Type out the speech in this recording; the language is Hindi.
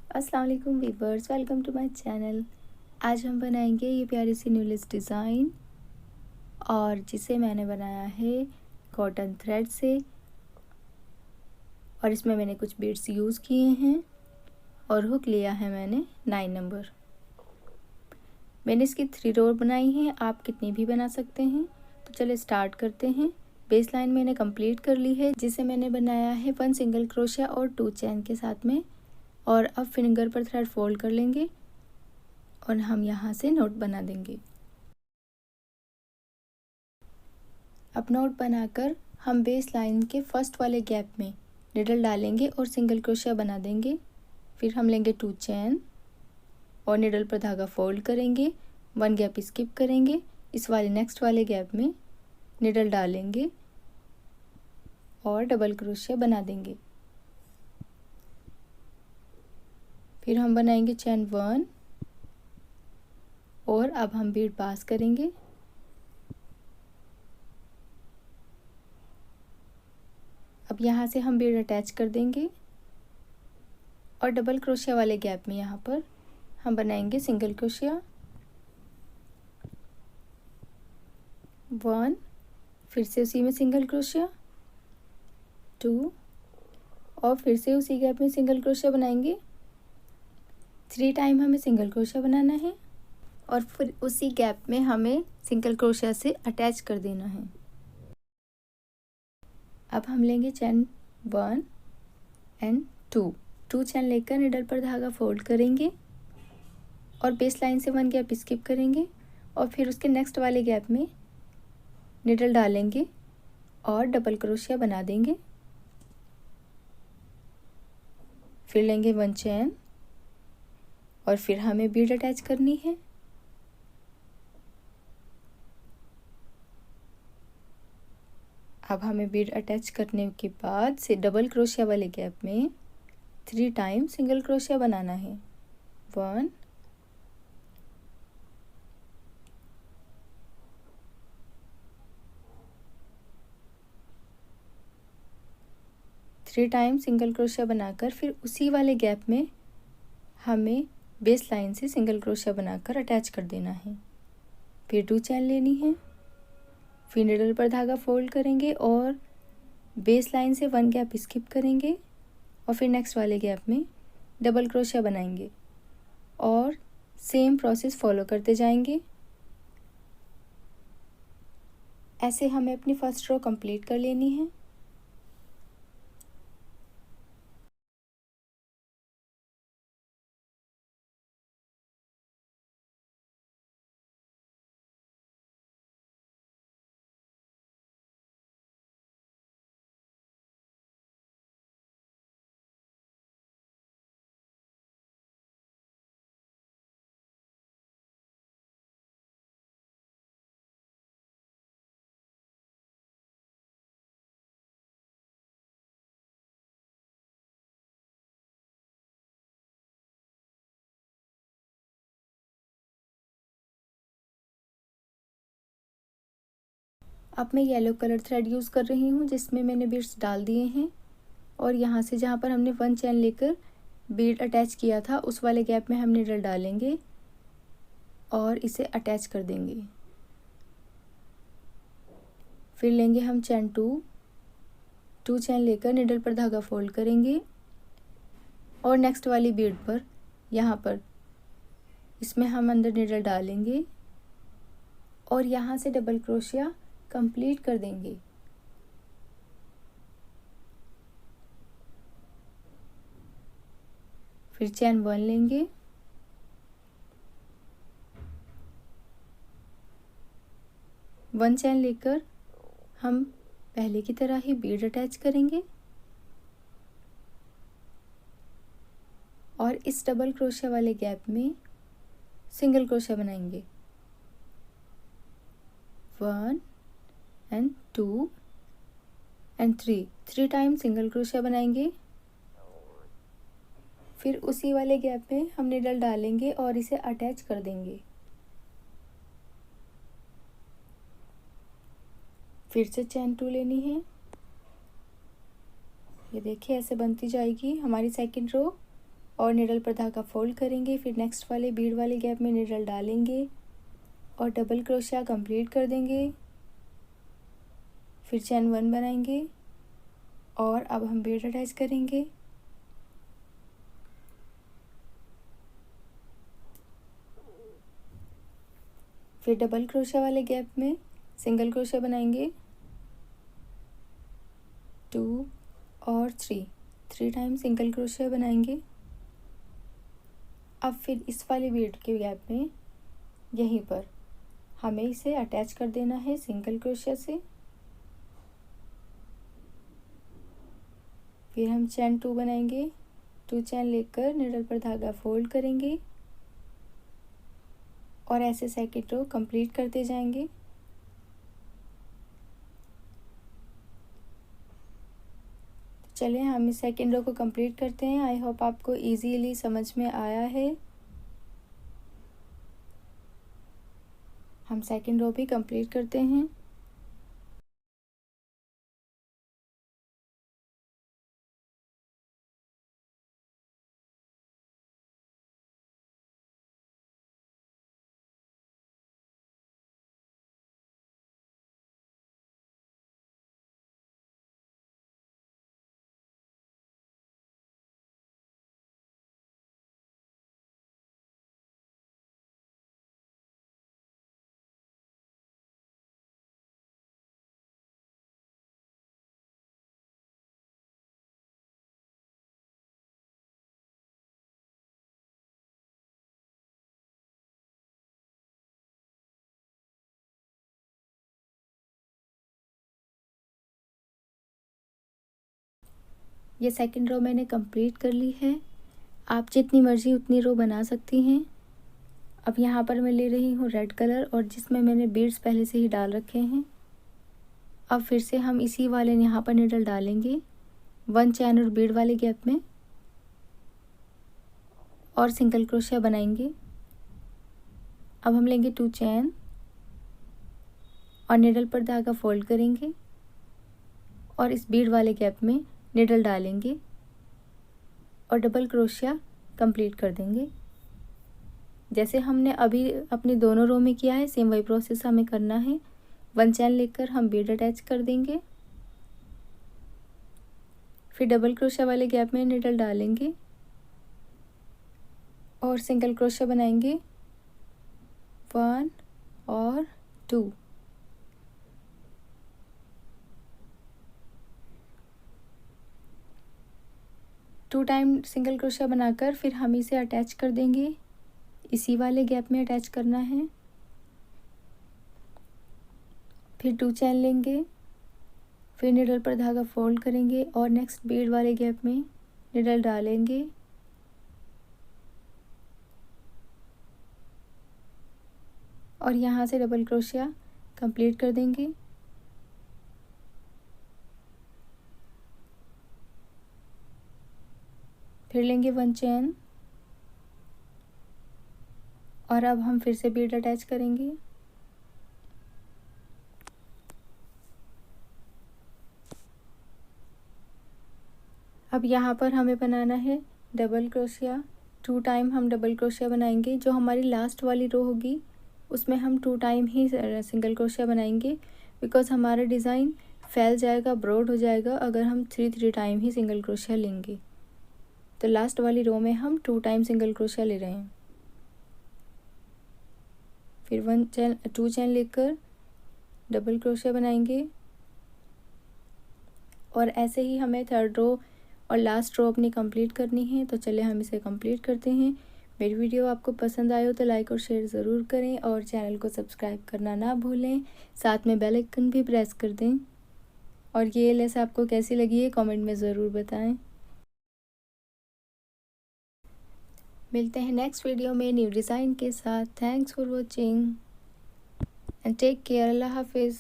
अस्सलाम वालेकुम viewers, welcome to my channel. आज हम बनाएंगे ये प्यारी सी न्यूलेस डिज़ाइन और जिसे मैंने बनाया है कॉटन थ्रेड से। और इसमें मैंने कुछ बीड्स यूज़ किए हैं और हुक लिया है मैंने 9 नंबर। मैंने इसकी 3 रो बनाई हैं, आप कितनी भी बना सकते हैं। तो चलिए स्टार्ट करते हैं। बेस लाइन मैंने कंप्लीट कर ली है, जिसे मैंने बनाया है 1 सिंगल क्रोशिया और 2 चैन के साथ में। और अब फिंगर पर थ्रेड फोल्ड कर लेंगे और हम यहाँ से नोट बना देंगे। अब नोट बनाकर हम बेस लाइन के फर्स्ट वाले गैप में निडल डालेंगे और सिंगल क्रोशिया बना देंगे। फिर हम लेंगे 2 चैन और निडल पर धागा फोल्ड करेंगे, 1 गैप स्किप करेंगे, इस वाले नेक्स्ट वाले गैप में निडल डालेंगे और डबल क्रोशिया बना देंगे। फिर हम बनाएंगे चैन 1 और अब हम बीड पास करेंगे। अब यहाँ से हम बीड अटैच कर देंगे और डबल क्रोशिया वाले गैप में यहाँ पर हम बनाएंगे सिंगल क्रोशिया 1, फिर से उसी में सिंगल क्रोशिया 2 और फिर से उसी गैप में सिंगल क्रोशिया बनाएंगे। 3 टाइम हमें सिंगल क्रोशिया बनाना है और फिर उसी गैप में हमें सिंगल क्रोशिया से अटैच कर देना है। अब हम लेंगे चैन 1 एंड 2 चैन लेकर निडल पर धागा फोल्ड करेंगे और बेस लाइन से 1 गैप स्किप करेंगे और फिर उसके नेक्स्ट वाले गैप में निडल डालेंगे और डबल क्रोशिया बना देंगे। फिर लेंगे 1 चैन और फिर हमें बीड अटैच करनी है। अब हमें बीड अटैच करने के बाद से डबल क्रोशिया वाले गैप में 3 टाइम सिंगल क्रोशिया बनाना है। 1 3 टाइम सिंगल क्रोशिया बनाकर फिर उसी वाले गैप में हमें बेस लाइन से सिंगल क्रोशिया बनाकर अटैच कर देना है। फिर 2 चैन लेनी है, फिर निडल पर धागा फोल्ड करेंगे और बेस लाइन से 1 गैप स्किप करेंगे और फिर नेक्स्ट वाले गैप में डबल क्रोशिया बनाएंगे और सेम प्रोसेस फॉलो करते जाएंगे। ऐसे हमें अपनी फर्स्ट रो कंप्लीट कर लेनी है। अब मैं येलो कलर थ्रेड यूज़ कर रही हूँ, जिसमें मैंने बीड्स डाल दिए हैं और यहाँ से जहाँ पर हमने 1 चैन लेकर बीड अटैच किया था उस वाले गैप में हम निडल डालेंगे और इसे अटैच कर देंगे। फिर लेंगे हम चैन 2 चैन लेकर निडल पर धागा फोल्ड करेंगे और नेक्स्ट वाली बीड पर यहाँ पर इसमें हम अंदर निडल डालेंगे और यहाँ से डबल क्रोशिया कंप्लीट कर देंगे। फिर चैन 1 लेंगे, वन चैन लेकर हम पहले की तरह ही बीड अटैच करेंगे और इस डबल क्रोशिया वाले गैप में सिंगल क्रोशिया बनाएंगे। 1 and 2 and 3 time single crochet बनाएंगे। फिर उसी वाले गैप में हम निडल डालेंगे और इसे अटैच कर देंगे। फिर से चैन 2 लेनी है। ये देखिए ऐसे बनती जाएगी हमारी सेकंड रो। और निडल पर धागा फोल्ड करेंगे। फिर नेक्स्ट वाले बीड वाले गैप में निडल डालेंगे और डबल क्रोशिया कंप्लीट कर देंगे। फिर चेन 1 बनाएंगे और अब हम बीड अटैच करेंगे। फिर डबल क्रोशिया वाले गैप में सिंगल क्रोशिया बनाएंगे 2 और 3 टाइम सिंगल क्रोशिया बनाएंगे। अब फिर इस वाले बीड के गैप में यहीं पर हमें इसे अटैच कर देना है सिंगल क्रोशिया से। फिर हम चेन 2 बनाएंगे, 2 चेन लेकर निडल पर धागा फोल्ड करेंगे और ऐसे सेकंड रो कंप्लीट करते जाएंगे। तो चलिए हम इस सेकंड रो को कंप्लीट करते हैं। आई होप आपको इजीली समझ में आया है। हम सेकंड रो भी कंप्लीट करते हैं। ये सेकंड रो मैंने कंप्लीट कर ली है। आप जितनी मर्जी उतनी रो बना सकती हैं। अब यहाँ पर मैं ले रही हूँ रेड कलर और जिसमें मैंने बीड्स पहले से ही डाल रखे हैं। अब फिर से हम इसी वाले यहाँ पर निडल डालेंगे 1 चैन और बीड वाले गैप में और सिंगल क्रोशिया बनाएंगे। अब हम लेंगे 2 चैन और निडल पर धागा फोल्ड करेंगे और इस बीड वाले गैप में निडल डालेंगे और डबल क्रोशिया कंप्लीट कर देंगे। जैसे हमने अभी अपनी दोनों रो में किया है सेम वही प्रोसेस हमें करना है। 1 चैन लेकर हम बीड अटैच कर देंगे। फिर डबल क्रोशिया वाले गैप में निडल डालेंगे और सिंगल क्रोशिया बनाएंगे 1 और 2। टू टाइम सिंगल क्रोशिया बनाकर फिर हम इसे अटैच कर देंगे। इसी वाले गैप में अटैच करना है। फिर 2 चैन लेंगे, फिर निडल पर धागा फोल्ड करेंगे और नेक्स्ट बीड वाले गैप में निडल डालेंगे और यहाँ से डबल क्रोशिया कंप्लीट कर देंगे। फिर लेंगे 1 चैन और अब हम फिर से बीड अटैच करेंगे। अब यहाँ पर हमें बनाना है डबल क्रोशिया। 2 टाइम हम डबल क्रोशिया बनाएंगे। जो हमारी लास्ट वाली रो होगी उसमें हम 2 टाइम ही सिंगल क्रोशिया बनाएंगे, बिकॉज़ हमारा डिज़ाइन फैल जाएगा, ब्रॉड हो जाएगा अगर हम 3 टाइम ही सिंगल क्रोशिया लेंगे। तो लास्ट वाली रो में हम 2 टाइम सिंगल क्रोशिया ले रहे हैं। फिर 2 चैन लेकर डबल क्रोशिया बनाएंगे और ऐसे ही हमें थर्ड रो और लास्ट रो अपनी कंप्लीट करनी है। तो चलिए हम इसे कंप्लीट करते हैं। मेरी वीडियो आपको पसंद आए हो तो लाइक और शेयर ज़रूर करें और चैनल को सब्सक्राइब करना ना भूलें। साथ में बेल आइकन भी प्रेस कर दें। और ये लेस आपको कैसी लगी है कमेंट में ज़रूर बताएं। मिलते हैं नेक्स्ट वीडियो में न्यू डिज़ाइन के साथ। Thanks for watching and take care. अल्लाह हाफिज़।